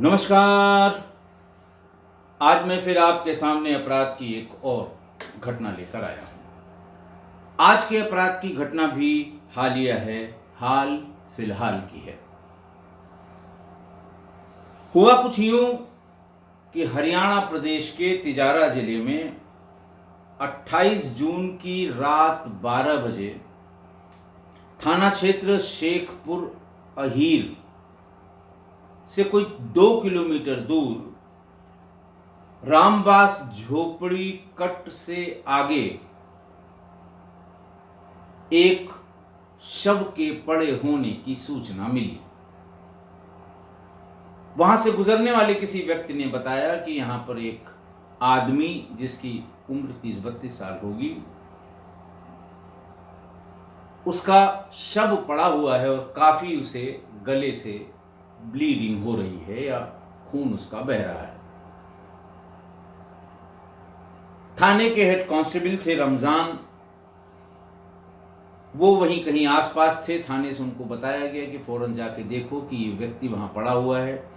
नमस्कार। आज मैं फिर आपके सामने अपराध की एक और घटना लेकर आया हूं। आज के अपराध की घटना भी हालिया है, हाल फिलहाल की है। हुआ कुछ यूं कि हरियाणा प्रदेश के तिजारा जिले में 28 जून की रात 12 बजे थाना क्षेत्र शेखपुर अहीर से कोई 2 किलोमीटर दूर रामबास झोपड़ी कट से आगे एक शव के पड़े होने की सूचना मिली। वहां से गुजरने वाले किसी व्यक्ति ने बताया कि यहां पर एक आदमी जिसकी उम्र 30-32 साल होगी, उसका शव पड़ा हुआ है और काफी उसे गले से ब्लीडिंग हो रही है या खून उसका बह रहा है। थाने के हेड कांस्टेबल थे रमजान, वो वहीं कहीं आसपास थे। थाने से उनको बताया गया कि फौरन जाके देखो कि ये व्यक्ति वहां पड़ा हुआ है,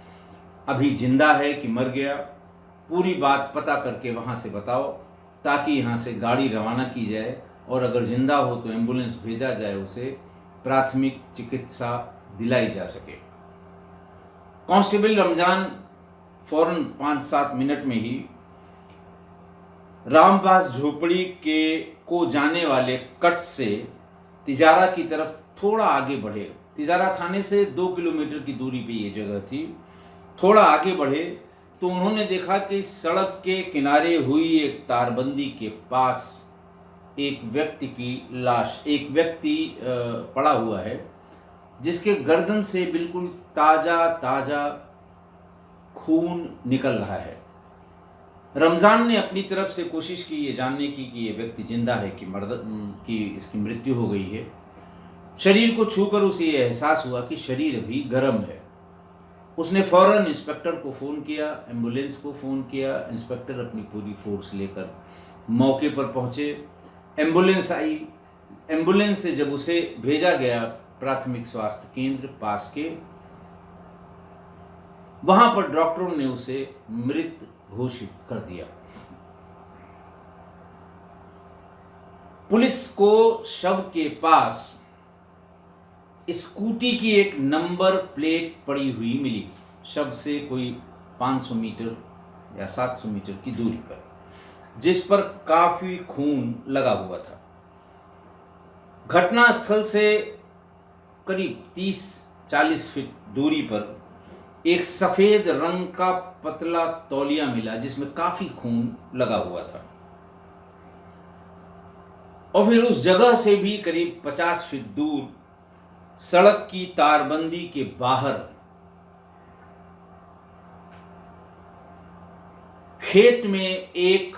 अभी जिंदा है कि मर गया, पूरी बात पता करके वहां से बताओ ताकि यहां से गाड़ी रवाना की जाए और अगर जिंदा हो तो एम्बुलेंस भेजा जाए, उसे प्राथमिक चिकित्सा दिलाई जा सके। कांस्टेबल रमजान फौरन 5-7 मिनट में ही रामबास झोपड़ी के को जाने वाले कट से तिजारा की तरफ थोड़ा आगे बढ़े। तिजारा थाने से 2 किलोमीटर की दूरी पे ये जगह थी। थोड़ा आगे बढ़े तो उन्होंने देखा कि सड़क के किनारे हुई एक तारबंदी के पास एक व्यक्ति की लाश, एक व्यक्ति पड़ा हुआ है जिसके गर्दन से बिल्कुल ताजा ताजा खून निकल रहा है। रमजान ने अपनी तरफ से कोशिश की ये जानने की कि ये व्यक्ति जिंदा है कि इसकी मृत्यु हो गई है। शरीर को छूकर उसे ये एहसास हुआ कि शरीर अभी गर्म है। उसने फौरन इंस्पेक्टर को फ़ोन किया, एम्बुलेंस को फ़ोन किया। इंस्पेक्टर अपनी पूरी फोर्स लेकर मौके पर पहुंचे। एम्बुलेंस आई। एम्बुलेंस से जब उसे भेजा गया प्राथमिक स्वास्थ्य केंद्र पास के, वहां पर डॉक्टरों ने उसे मृत घोषित कर दिया। पुलिस को शव के पास स्कूटी की एक नंबर प्लेट पड़ी हुई मिली, शव से कोई 500 मीटर या 700 मीटर की दूरी पर, जिस पर काफी खून लगा हुआ था। घटना स्थल से करीब 30-40 फीट दूरी पर एक सफेद रंग का पतला तौलिया मिला जिसमें काफी खून लगा हुआ था। और फिर उस जगह से भी करीब 50 फीट दूर सड़क की तारबंदी के बाहर खेत में एक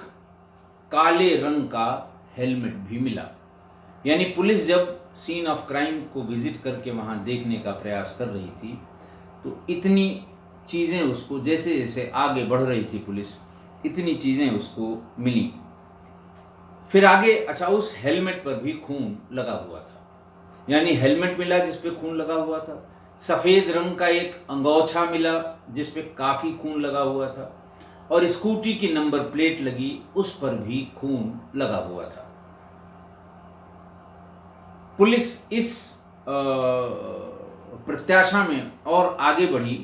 काले रंग का हेलमेट भी मिला। यानी पुलिस जब सीन ऑफ क्राइम को विजिट करके वहां देखने का प्रयास कर रही थी तो इतनी चीज़ें उसको, जैसे जैसे आगे बढ़ रही थी पुलिस, इतनी चीज़ें उसको मिली। फिर आगे उस हेलमेट पर भी खून लगा हुआ था। यानी हेलमेट मिला जिस पे खून लगा हुआ था, सफ़ेद रंग का एक अंगोछा मिला जिस पे काफ़ी खून लगा हुआ था, और स्कूटी की नंबर प्लेट लगी, उस पर भी खून लगा हुआ था। पुलिस इस प्रत्याशा में और आगे बढ़ी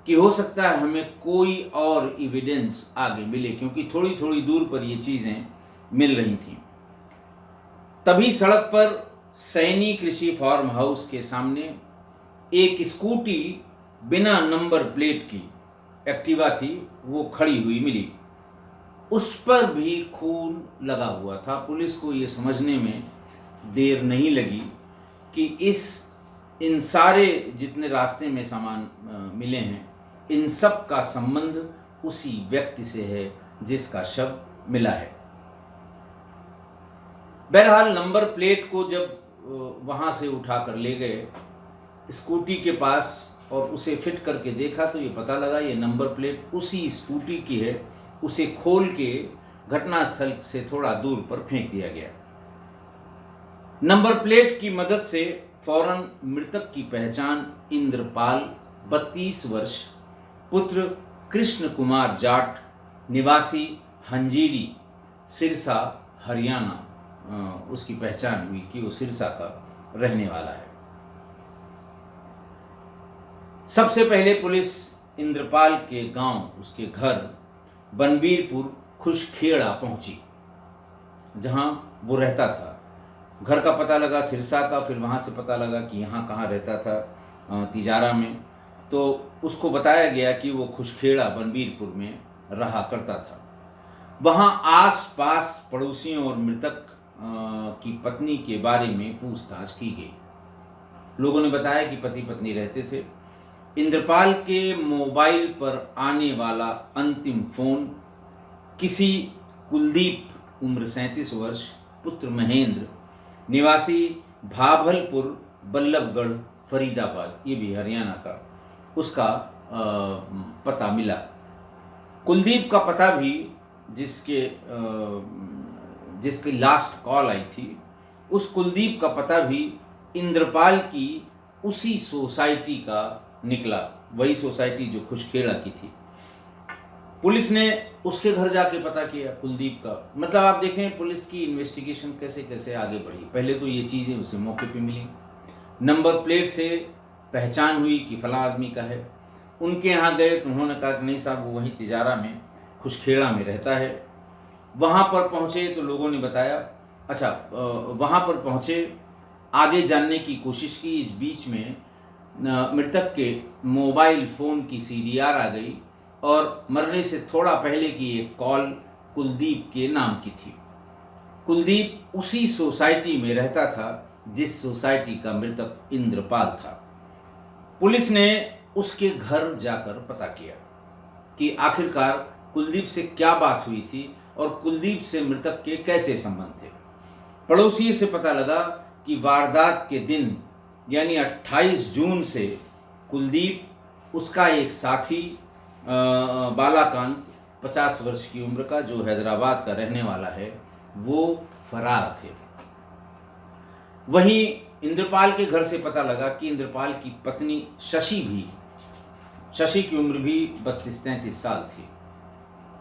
कि हो सकता है हमें कोई और एविडेंस आगे मिले, क्योंकि थोड़ी थोड़ी दूर पर ये चीज़ें मिल रही थीं। तभी सड़क पर सैनी कृषि फार्म हाउस के सामने एक स्कूटी बिना नंबर प्लेट की एक्टिवा थी, वो खड़ी हुई मिली। उस पर भी खून लगा हुआ था। पुलिस को ये समझने में देर नहीं लगी कि इन सारे जितने रास्ते में सामान मिले हैं, इन सब का संबंध उसी व्यक्ति से है जिसका शव मिला है। बहरहाल नंबर प्लेट को जब वहाँ से उठा कर ले गए स्कूटी के पास और उसे फिट करके देखा तो ये पता लगा ये नंबर प्लेट उसी स्कूटी की है। उसे खोल के घटनास्थल से थोड़ा दूर पर फेंक दिया गया। नंबर प्लेट की मदद से फौरन मृतक की पहचान इंद्रपाल 32 वर्ष पुत्र कृष्ण कुमार जाट, निवासी हंजीरी, सिरसा, हरियाणा, उसकी पहचान हुई कि वो सिरसा का रहने वाला है। सबसे पहले पुलिस इंद्रपाल के गांव, उसके घर बनबीरपुर खुशखेड़ा पहुंची, जहां वो रहता था। घर का पता लगा सिरसा का, फिर वहां से पता लगा कि यहाँ कहाँ रहता था, तिजारा में। तो उसको बताया गया कि वो खुशखेड़ा बनबीरपुर में रहा करता था। वहाँ आस पास पड़ोसियों और मृतक की पत्नी के बारे में पूछताछ की गई। लोगों ने बताया कि पति पत्नी रहते थे। इंद्रपाल के मोबाइल पर आने वाला अंतिम फोन किसी कुलदीप, उम्र 37 वर्ष, पुत्र महेंद्र, निवासी भाभलपुर, बल्लभगढ़, फरीदाबाद, ये भी हरियाणा का, उसका पता मिला। कुलदीप का पता भी, जिसकी लास्ट कॉल आई थी, उस कुलदीप का पता भी इंद्रपाल की उसी सोसाइटी का निकला, वही सोसाइटी जो खुशखेड़ा की थी। पुलिस ने उसके घर जाके पता किया कुलदीप का। मतलब आप देखें पुलिस की इन्वेस्टिगेशन कैसे कैसे आगे बढ़ी। पहले तो ये चीज़ें उसे मौके पे मिली, नंबर प्लेट से पहचान हुई कि फला आदमी का है। उनके यहाँ गए तो उन्होंने कहा कि नहीं साहब, वो वहीं तिजारा में खुशखेड़ा में रहता है। वहाँ पर पहुँचे तो लोगों ने बताया, अच्छा, वहाँ पर पहुँचे, आगे जानने की कोशिश की। इस बीच में मृतक के मोबाइल फ़ोन की CDR आ गई और मरने से थोड़ा पहले की एक कॉल कुलदीप के नाम की थी। कुलदीप उसी सोसाइटी में रहता था जिस सोसाइटी का मृतक इंद्रपाल था। पुलिस ने उसके घर जाकर पता किया कि आखिरकार कुलदीप से क्या बात हुई थी और कुलदीप से मृतक के कैसे संबंध थे। पड़ोसियों से पता लगा कि वारदात के दिन यानी 28 जून से कुलदीप, उसका एक साथी बालाकांत, 50 वर्ष की उम्र का, जो हैदराबाद का रहने वाला है, वो फरार थे। वहीं इंद्रपाल के घर से पता लगा कि इंद्रपाल की पत्नी शशि की उम्र भी 32-33 साल थी।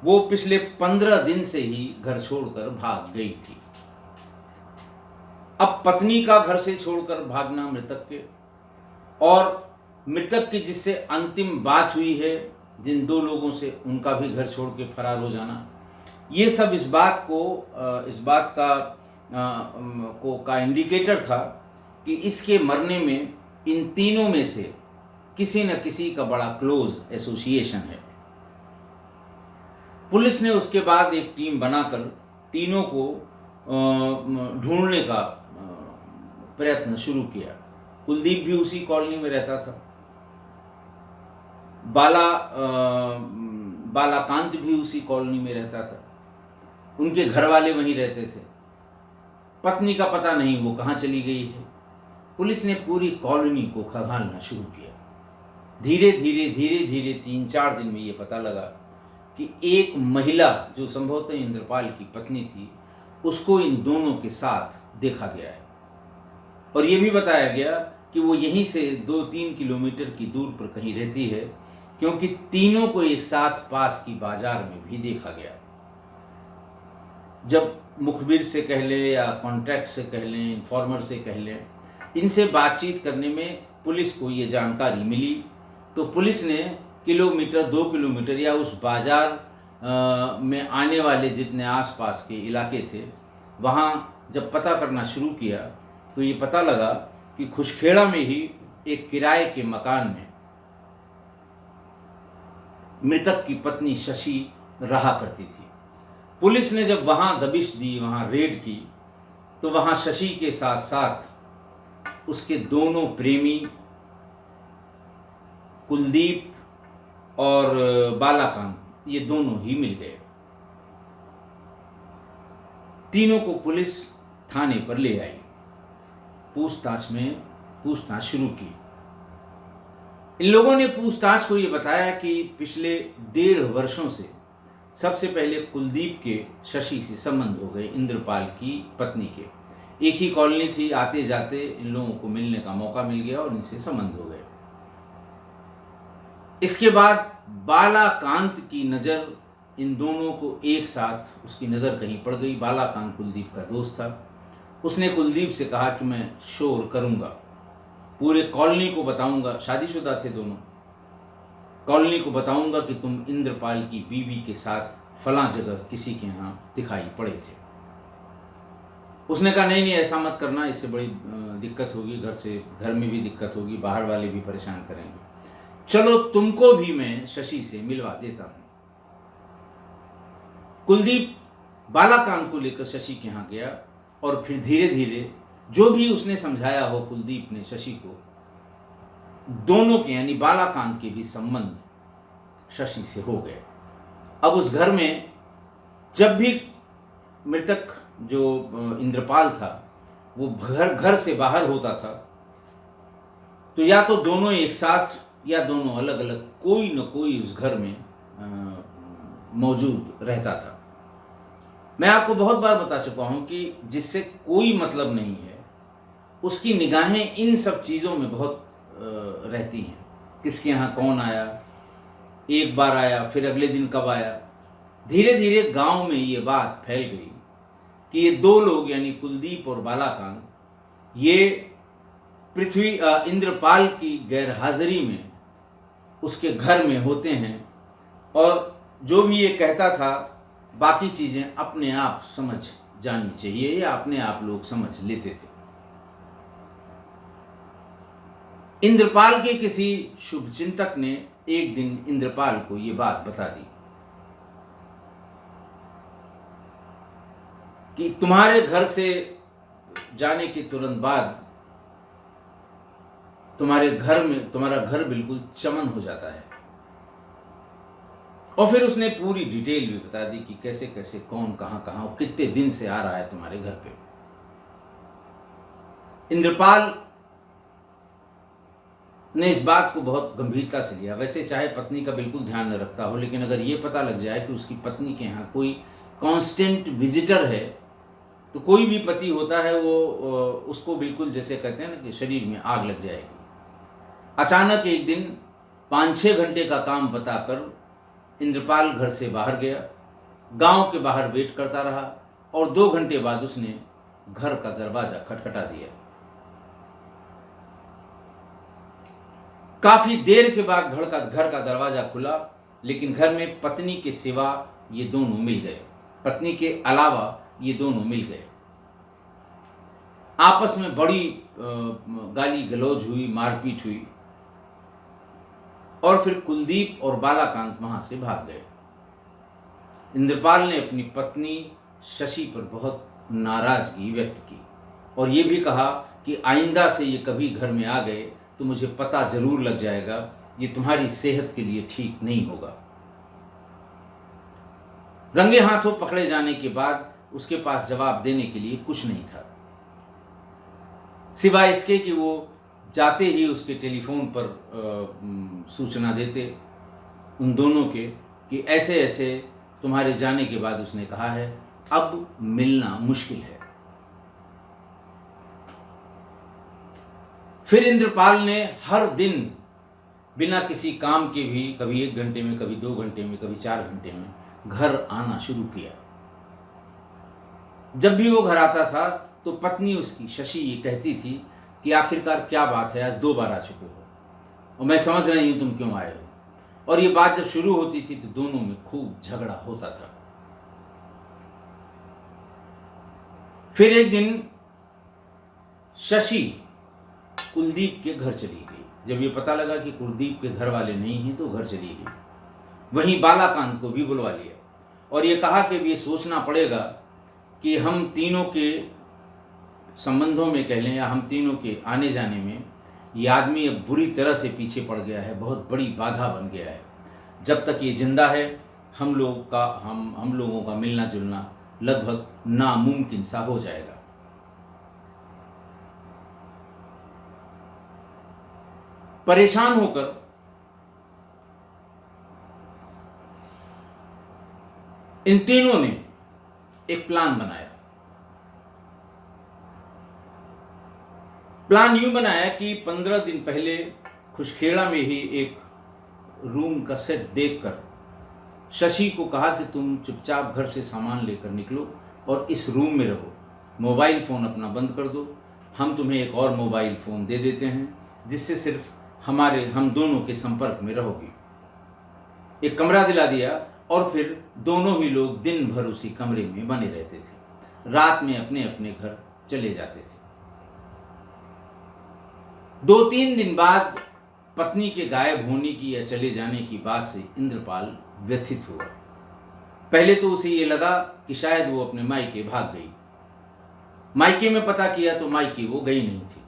वो पिछले 15 दिन से ही घर छोड़कर भाग गई थी। अब पत्नी का घर से छोड़कर भागना मृतक के, और मृतक की जिससे अंतिम बात हुई है, जिन दो लोगों से, उनका भी घर छोड़ के फरार हो जाना, ये सब इस बात का इंडिकेटर था कि इसके मरने में इन तीनों में से किसी न किसी का बड़ा क्लोज एसोसिएशन है। पुलिस ने उसके बाद एक टीम बनाकर तीनों को ढूंढने का प्रयत्न शुरू किया। कुलदीप भी उसी कॉलोनी में रहता था, बालाकांत भी उसी कॉलोनी में रहता था, उनके घर वाले वहीं रहते थे। पत्नी का पता नहीं वो कहाँ चली गई है। पुलिस ने पूरी कॉलोनी को खंगालना शुरू किया। धीरे धीरे 3-4 दिन में ये पता लगा कि एक महिला, जो संभवतः इंद्रपाल की पत्नी थी, उसको इन दोनों के साथ देखा गया है। और ये भी बताया गया कि वो यहीं से 2-3 किलोमीटर की दूर पर कहीं रहती है, क्योंकि तीनों को एक साथ पास की बाजार में भी देखा गया। जब मुखबिर से कह लें या कॉन्ट्रैक्ट से कह लें, इन्फॉर्मर से कह लें, इनसे बातचीत करने में पुलिस को ये जानकारी मिली, तो पुलिस ने 1-2 किलोमीटर या उस बाजार में आने वाले जितने आसपास के इलाके थे, वहाँ जब पता करना शुरू किया तो ये पता लगा कि खुशखेड़ा में ही एक किराए के मकान में मृतक की पत्नी शशि रहा करती थी। पुलिस ने जब वहाँ दबिश दी, वहाँ रेड की, तो वहाँ शशि के साथ साथ उसके दोनों प्रेमी कुलदीप और बालाकांत, ये दोनों ही मिल गए। तीनों को पुलिस थाने पर ले आई, पूछताछ शुरू की। इन लोगों ने पूछताछ को ये बताया कि पिछले 1.5 वर्षों से सबसे पहले कुलदीप के शशि से संबंध हो गए, इंद्रपाल की पत्नी के। एक ही कॉलोनी थी, आते जाते इन लोगों को मिलने का मौका मिल गया और इनसे संबंध हो गए। इसके बाद बालाकांत की नज़र इन दोनों को एक साथ, उसकी नज़र कहीं पड़ गई। बालाकांत कुलदीप का दोस्त था। उसने कुलदीप से कहा कि मैं शोर करूँगा, पूरे कॉलोनी को बताऊँगा, शादीशुदा थे दोनों, कॉलोनी को बताऊँगा कि तुम इंद्रपाल की बीवी के साथ फलां जगह किसी के यहाँ दिखाई पड़े थे। उसने कहा नहीं नहीं, ऐसा मत करना, इससे बड़ी दिक्कत होगी, घर में भी दिक्कत होगी, बाहर वाले भी परेशान करेंगे। चलो तुमको भी मैं शशि से मिलवा देता हूं। कुलदीप बालाकांत को लेकर शशि के यहाँ गया और फिर धीरे धीरे जो भी उसने समझाया हो कुलदीप ने शशि को, दोनों के यानी बालाकांत के भी संबंध शशि से हो गए। अब उस घर में जब भी मृतक जो इंद्रपाल था वो घर से बाहर होता था, तो या तो दोनों एक साथ या दोनों अलग अलग, कोई न कोई उस घर में मौजूद रहता था। मैं आपको बहुत बार बता चुका हूं कि जिससे कोई मतलब नहीं है उसकी निगाहें इन सब चीज़ों में बहुत रहती हैं। किसके यहाँ कौन आया, एक बार आया, फिर अगले दिन कब आया। धीरे धीरे गांव में ये बात फैल गई कि ये दो लोग यानी कुलदीप और बालाकांत, ये इंद्रपाल की गैरहाजिरी में उसके घर में होते हैं और जो भी ये कहता था बाकी चीज़ें अपने आप समझ जानी चाहिए या अपने आप लोग समझ लेते थे। इंद्रपाल के किसी शुभचिंतक ने एक दिन इंद्रपाल को ये बात बता दी कि तुम्हारे घर से जाने के तुरंत बाद तुम्हारा घर बिल्कुल चमन हो जाता है। और फिर उसने पूरी डिटेल भी बता दी कि कैसे कैसे कौन कहां कहां और कितने दिन से आ रहा है तुम्हारे घर पे। इंद्रपाल ने इस बात को बहुत गंभीरता से लिया। वैसे चाहे पत्नी का बिल्कुल ध्यान न रखता हो, लेकिन अगर ये पता लग जाए कि उसकी पत्नी के यहाँ कोई कांस्टेंट विजिटर है, तो कोई भी पति होता है वो उसको बिल्कुल जैसे कहते हैं ना कि शरीर में आग लग जाएगी। अचानक एक दिन 5-6 घंटे का काम बताकर इंद्रपाल घर से बाहर गया, गांव के बाहर वेट करता रहा और 2 घंटे बाद उसने घर का दरवाजा खटखटा दिया। काफी देर के बाद घर का दरवाजा खुला, लेकिन घर में पत्नी के सिवा ये दोनों मिल गए, पत्नी के अलावा ये दोनों मिल गए। आपस में बड़ी गाली गलौज हुई, मारपीट हुई और फिर कुलदीप और बालाकांत वहां से भाग गए। इंद्रपाल ने अपनी पत्नी शशि पर बहुत नाराजगी व्यक्त की और ये भी कहा कि आइंदा से ये कभी घर में आ गए तो मुझे पता जरूर लग जाएगा, ये तुम्हारी सेहत के लिए ठीक नहीं होगा। रंगे हाथों पकड़े जाने के बाद उसके पास जवाब देने के लिए कुछ नहीं था, सिवाय इसके कि वो जाते ही उसके टेलीफोन पर सूचना देते उन दोनों के कि ऐसे ऐसे तुम्हारे जाने के बाद उसने कहा है अब मिलना मुश्किल है। फिर इंद्रपाल ने हर दिन बिना किसी काम के भी कभी 1 घंटे में, कभी 2 घंटे में, कभी 4 घंटे में घर आना शुरू किया। जब भी वो घर आता था तो पत्नी उसकी शशि ये कहती थी कि आखिरकार क्या बात है, आज 2 बार आ चुके हो और मैं समझ रही हूं तुम क्यों आए हो। और ये बात जब शुरू होती थी तो दोनों में खूब झगड़ा होता था। फिर एक दिन शशि कुलदीप के घर चली गई। जब ये पता लगा कि कुलदीप के घर वाले नहीं हैं तो घर चली गई। वहीं बालाकांत को भी बुलवा लिया और ये कहा कि ये सोचना पड़ेगा कि हम तीनों के संबंधों में कह लें या हम तीनों के आने जाने में ये आदमी अब बुरी तरह से पीछे पड़ गया है, बहुत बड़ी बाधा बन गया है। जब तक ये जिंदा है हम लोगों का मिलना जुलना लगभग नामुमकिन सा हो जाएगा। परेशान होकर इन तीनों ने एक प्लान बनाया। प्लान यूं बनाया कि 15 दिन पहले खुशखेड़ा में ही एक रूम का सेट देखकर शशि को कहा कि तुम चुपचाप घर से सामान लेकर निकलो और इस रूम में रहो, मोबाइल फ़ोन अपना बंद कर दो, हम तुम्हें एक और मोबाइल फ़ोन दे देते हैं जिससे सिर्फ हम दोनों के संपर्क में रहोगी। एक कमरा दिला दिया और फिर दोनों ही लोग दिन भर उसी कमरे में बने रहते थे, रात में अपने अपने घर चले जाते थे। 2-3 दिन बाद पत्नी के गायब होने की या चले जाने की बात से इंद्रपाल व्यथित हुआ। पहले तो उसे ये लगा कि शायद वो अपने मायके भाग गई। मायके में पता किया तो मायके वो गई नहीं थी।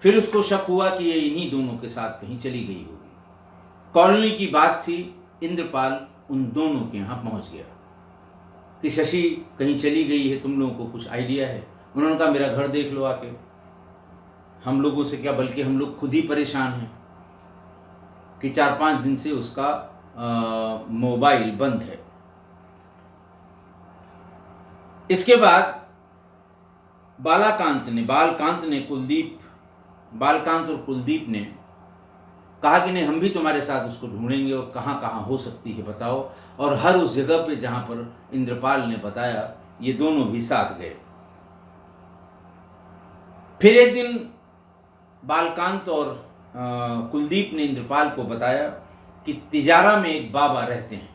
फिर उसको शक हुआ कि ये इन्हीं दोनों के साथ कहीं चली गई होगी। कॉलोनी की बात थी, इंद्रपाल उन दोनों के यहाँ पहुँच गया कि शशि कहीं चली गई है, तुम लोगों को कुछ आइडिया है? उन्होंने कहा मेरा घर देख लो आके। हम लोगों से क्या, बल्कि हम लोग खुद ही परेशान हैं कि 4-5 दिन से उसका मोबाइल बंद है। इसके बाद बालकांत और कुलदीप ने कहा कि नहीं, हम भी तुम्हारे साथ उसको ढूंढेंगे और कहाँ कहाँ हो सकती है बताओ। और हर उस जगह पे जहाँ पर इंद्रपाल ने बताया, ये दोनों भी साथ गए। फिर एक दिन बालकांत और कुलदीप ने इंद्रपाल को बताया कि तिजारा में एक बाबा रहते हैं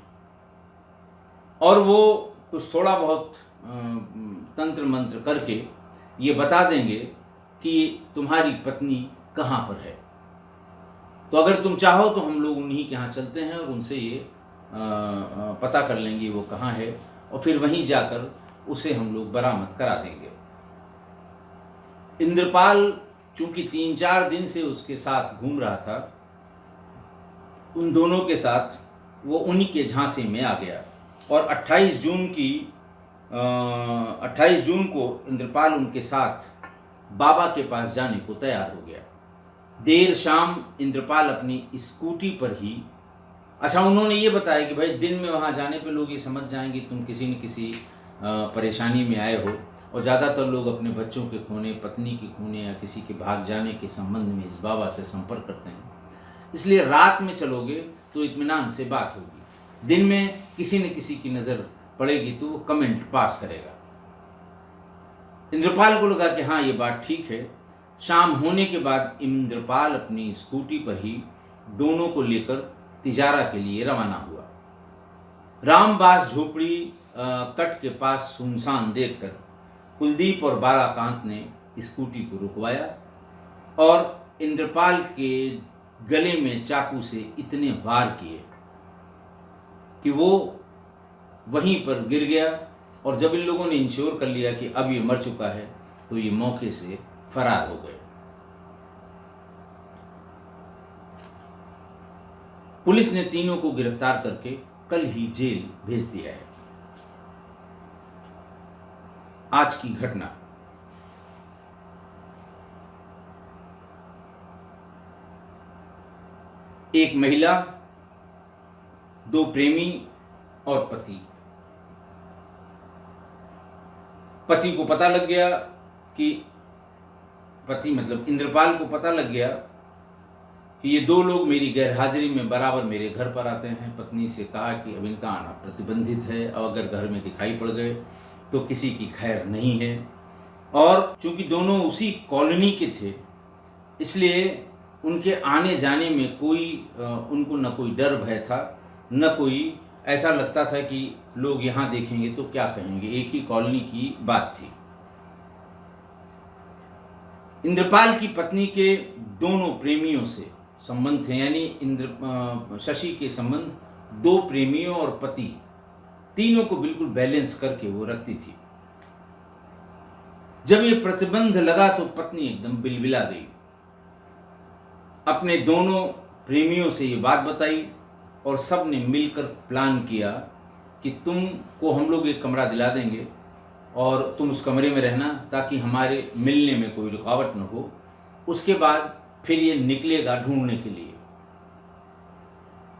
और वो कुछ थोड़ा बहुत तंत्र मंत्र करके ये बता देंगे कि तुम्हारी पत्नी कहाँ पर है। तो अगर तुम चाहो तो हम लोग उन्हीं के यहाँ चलते हैं और उनसे ये पता कर लेंगे वो कहाँ है, और फिर वहीं जाकर उसे हम लोग बरामद करा देंगे। इंद्रपाल चूंकि 3-4 दिन से उसके साथ घूम रहा था, उन दोनों के साथ वो उन्हीं के झांसे में आ गया और 28 जून को इंद्रपाल उनके साथ बाबा के पास जाने को तैयार हो गया। देर शाम इंद्रपाल अपनी स्कूटी पर ही, अच्छा उन्होंने ये बताया कि भाई दिन में वहाँ जाने पे लोग ये समझ जाएंगे तुम किसी न किसी परेशानी में आए हो, और ज़्यादातर लोग अपने बच्चों के खोने, पत्नी के खोने या किसी के भाग जाने के संबंध में इस बाबा से संपर्क करते हैं। इसलिए रात में चलोगे तो इत्मीनान से बात होगी, दिन में किसी न किसी की नज़र पड़ेगी तो वो कमेंट पास करेगा। इंद्रपाल को लगा कि हाँ ये बात ठीक है। शाम होने के बाद इंद्रपाल अपनी स्कूटी पर ही दोनों को लेकर तिजारा के लिए रवाना हुआ। रामबास झोपड़ी कट के पास सुनसान देखकर कुलदीप और बालाकांत ने स्कूटी को रुकवाया और इंद्रपाल के गले में चाकू से इतने वार किए कि वो वहीं पर गिर गया। और जब इन लोगों ने इंश्योर कर लिया कि अब ये मर चुका है तो ये मौके से फरार हो गए। पुलिस ने तीनों को गिरफ्तार करके कल ही जेल भेज दिया है। आज की घटना, एक महिला, 2 प्रेमी और पति को पता लग गया कि पति मतलब इंद्रपाल को पता लग गया कि ये 2 लोग मेरी गैरहाजिरी में बराबर मेरे घर पर आते हैं। पत्नी से कहा कि अब इनका आना प्रतिबंधित है और अगर घर में दिखाई पड़ गए तो किसी की खैर नहीं है। और चूंकि दोनों उसी कॉलोनी के थे इसलिए उनके आने जाने में उनको न कोई डर भय था, न कोई ऐसा लगता था कि लोग यहाँ देखेंगे तो क्या कहेंगे। एक ही कॉलोनी की बात थी। इंद्रपाल की पत्नी के दोनों प्रेमियों से संबंध थे, यानी शशि के संबंध 2 प्रेमियों और पति तीनों को बिल्कुल बैलेंस करके वो रखती थी। जब ये प्रतिबंध लगा तो पत्नी एकदम बिलबिला गई। अपने दोनों प्रेमियों से ये बात बताई और सब ने मिलकर प्लान किया कि तुमको हम लोग एक कमरा दिला देंगे और तुम उस कमरे में रहना ताकि हमारे मिलने में कोई रुकावट न हो। उसके बाद फिर ये निकलेगा ढूंढने के लिए,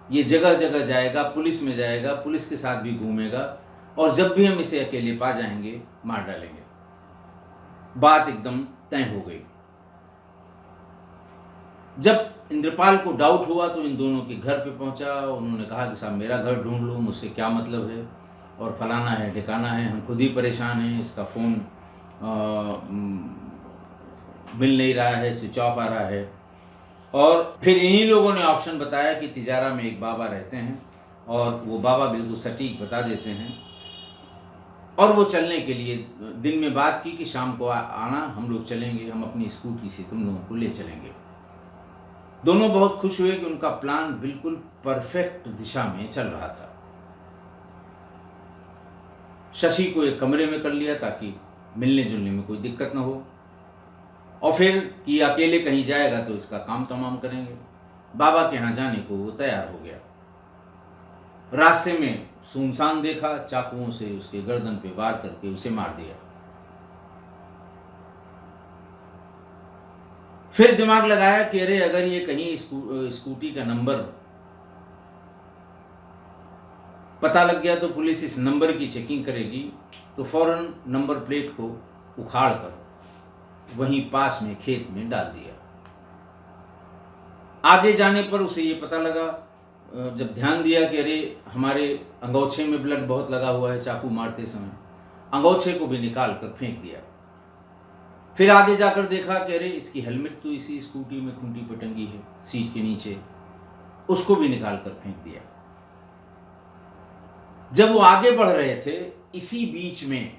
ये जगह जगह जाएगा, पुलिस में जाएगा, पुलिस के साथ भी घूमेगा और जब भी हम इसे अकेले पा जाएंगे मार डालेंगे। बात एकदम तय हो गई। जब इंद्रपाल को डाउट हुआ तो इन दोनों के घर पे पहुंचा। उन्होंने कहा कि साहब मेरा घर ढूंढ लो, मुझसे क्या मतलब है, और फलाना है ठिकाना है, हम खुद ही परेशान हैं, इसका फ़ोन मिल नहीं रहा है, स्विच ऑफ आ रहा है। और फिर इन्हीं लोगों ने ऑप्शन बताया कि तिजारा में एक बाबा रहते हैं और वो बाबा बिल्कुल सटीक बता देते हैं, और वो चलने के लिए दिन में बात की कि शाम को आना, हम लोग चलेंगे, हम अपनी स्कूटी से तुम लोगों को ले चलेंगे। दोनों बहुत खुश हुए कि उनका प्लान बिल्कुल परफेक्ट दिशा में चल रहा था। शशि को एक कमरे में कर लिया ताकि मिलने जुलने में कोई दिक्कत ना हो, और फिर कि अकेले कहीं जाएगा तो इसका काम तमाम करेंगे। बाबा के यहाँ जाने को वो तैयार हो गया। रास्ते में सुनसान देखा, चाकुओं से उसके गर्दन पे वार करके उसे मार दिया। फिर दिमाग लगाया कि अरे अगर ये कहीं स्कूटी का नंबर पता लग गया तो पुलिस इस नंबर की चेकिंग करेगी, तो फौरन नंबर प्लेट को उखाड़ कर वहीं पास में खेत में डाल दिया। आगे जाने पर उसे ये पता लगा, जब ध्यान दिया कि अरे हमारे अंगोछे में ब्लड बहुत लगा हुआ है चाकू मारते समय, अंगोछे को भी निकाल कर फेंक दिया। फिर आगे जाकर देखा कि अरे इसकी हेलमेट तो इसी स्कूटी में खूंटी पर टंगी है सीट के नीचे, उसको भी निकाल कर फेंक दिया। जब वो आगे बढ़ रहे थे, इसी बीच में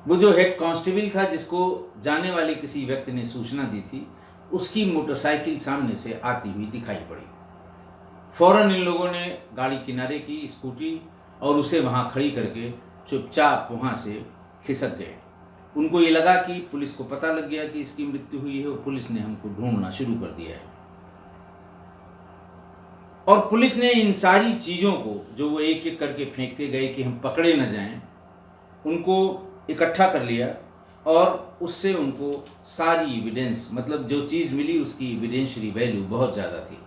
वो जो हेड कांस्टेबल था जिसको जाने वाले किसी व्यक्ति ने सूचना दी थी, उसकी मोटरसाइकिल सामने से आती हुई दिखाई पड़ी। फौरन इन लोगों ने गाड़ी किनारे की, स्कूटी, और उसे वहां खड़ी करके चुपचाप वहां से खिसक गए। उनको ये लगा कि पुलिस को पता लग गया कि इसकी मृत्यु हुई है और पुलिस ने हमको ढूंढना शुरू कर दिया है। और पुलिस ने इन सारी चीज़ों को जो वो एक एक करके फेंकते गए कि हम पकड़े न जाएं, उनको इकट्ठा कर लिया और उससे उनको सारी एविडेंस, मतलब जो चीज़ मिली उसकी एविडेंशियरी वैल्यू बहुत ज़्यादा थी।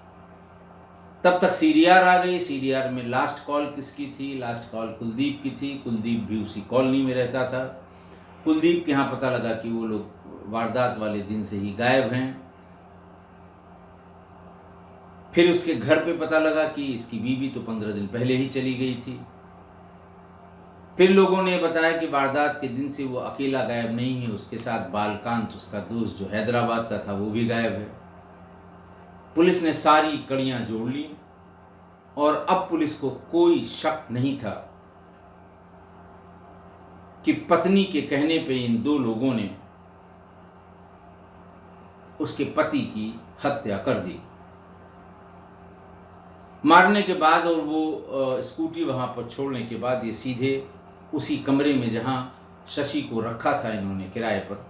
तब तक सीडीआर आ गई। सीडीआर में लास्ट कॉल किसकी थी? लास्ट कॉल कुलदीप की थी। कुलदीप भी उसी कॉलोनी में रहता था। कुलदीप के यहाँ पता लगा कि वो लोग वारदात वाले दिन से ही गायब हैं। फिर उसके घर पे पता लगा कि इसकी बीवी तो 15 दिन पहले ही चली गई थी। फिर लोगों ने बताया कि वारदात के दिन से वो अकेला गायब नहीं है, उसके साथ बालकांत, उसका दोस्त जो हैदराबाद का था, वो भी गायब है। पुलिस ने सारी कड़ियां जोड़ ली और अब पुलिस को कोई शक नहीं था कि पत्नी के कहने पे इन दो लोगों ने उसके पति की हत्या कर दी। मारने के बाद और वो स्कूटी वहां पर छोड़ने के बाद ये सीधे उसी कमरे में जहां शशि को रखा था इन्होंने किराए पर,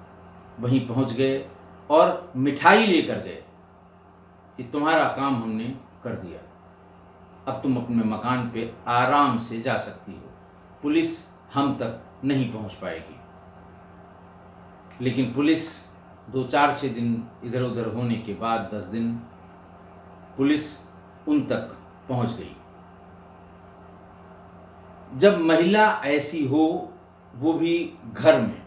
वहीं पहुंच गए और मिठाई लेकर गए कि तुम्हारा काम हमने कर दिया, अब तुम अपने मकान पे आराम से जा सकती हो, पुलिस हम तक नहीं पहुंच पाएगी। लेकिन पुलिस 2-4-6 दिन इधर उधर होने के बाद 10 दिन पुलिस उन तक पहुंच गई। जब महिला ऐसी हो, वो भी घर में,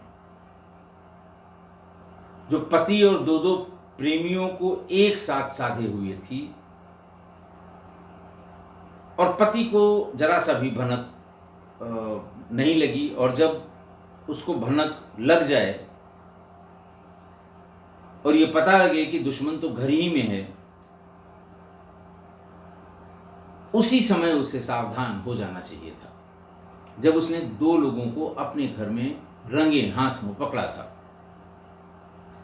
जो पति और दो प्रेमियों को एक साथ साधे हुए थी और पति को जरा सा भी भनक नहीं लगी, और जब उसको भनक लग जाए और ये पता लगे कि दुश्मन तो घर ही में है, उसी समय उसे सावधान हो जाना चाहिए था जब उसने 2 लोगों को अपने घर में रंगे हाथों पकड़ा था।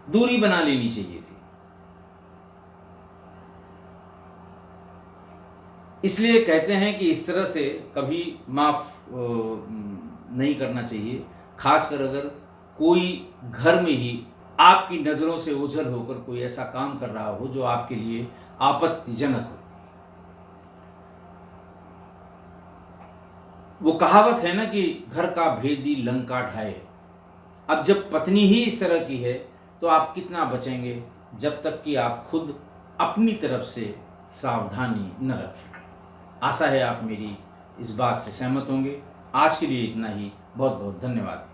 दूरी बना लेनी चाहिए थी। इसलिए कहते हैं कि इस तरह से कभी माफ नहीं करना चाहिए, खासकर अगर कोई घर में ही आपकी नजरों से ओझल होकर कोई ऐसा काम कर रहा हो जो आपके लिए आपत्तिजनक हो। वो कहावत है ना कि घर का भेदी लंका ढाए। अब जब पत्नी ही इस तरह की है तो आप कितना बचेंगे, जब तक कि आप खुद अपनी तरफ से सावधानी न रखें। आशा है आप मेरी इस बात से सहमत होंगे। आज के लिए इतना ही। बहुत बहुत धन्यवाद।